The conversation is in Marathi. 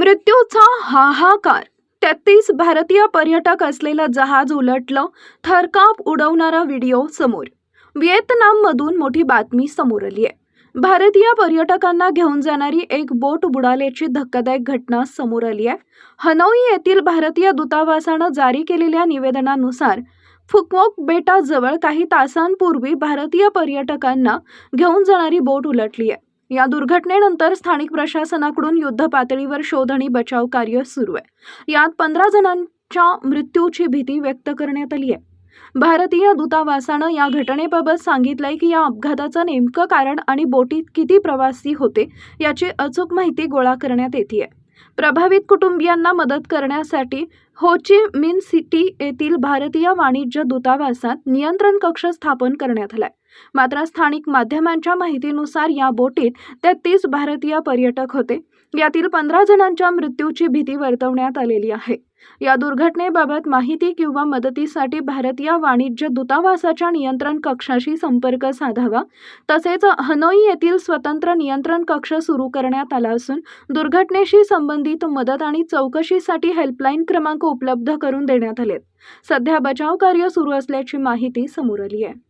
मृत्यूचा हाहाकार. 33 भारतीय पर्यटक असलेलं जहाज उलटलं. थरकाप उडवणारा व्हिडिओ समोर. व्हिएतनाममधून मोठी बातमी समोर आली आहे. भारतीय पर्यटकांना घेऊन जाणारी एक बोट बुडाल्याची धक्कादायक घटना समोर आली आहे. हनोई येथील भारतीय दूतावासानं जारी केलेल्या निवेदनानुसार फुकओक बेटाजवळ काही तासांपूर्वी भारतीय पर्यटकांना घेऊन जाणारी बोट उलटली आहे. या दुर्घटनेनंतर स्थानिक प्रशासनाकडून युद्ध पातळीवर शोध आणि बचाव कार्य सुरू आहे. यात 15 जणांच्या मृत्यूची भीती व्यक्त करण्यात आली आहे. भारतीय दूतावासानं या घटनेबाबत सांगितलंय की या अपघाताचं नेमकं कारण आणि बोटीत किती प्रवासी होते याची अचूक माहिती गोळा करण्यात येते. प्रभावित कुटुंबियांना मदत करण्यासाठी हो ची मिन सिटी येथील भारतीय वाणिज्य दूतावासात नियंत्रण कक्ष स्थापन करण्यात आलाय. मात्र स्थानिक माध्यमांच्या माहितीनुसार या बोटीत 33 भारतीय पर्यटक होते. यातील 15 जणांच्या मृत्यूची भीती वर्तवण्यात आलेली आहे. या दुर्घटनेबाबत माहिती किंवा मदतीसाठी भारतीय वाणिज्य दूतावासाच्या नियंत्रण कक्षाशी संपर्क साधावा. तसेच हनोई येथील स्वतंत्र नियंत्रण कक्ष सुरू करण्यात आला असून दुर्घटनेशी संबंधित मदत आणि चौकशीसाठी हेल्पलाईन क्रमांक उपलब्ध करून देण्यात आलेत. सध्या बचाव कार्य सुरू असल्याची माहिती समोर आली आहे.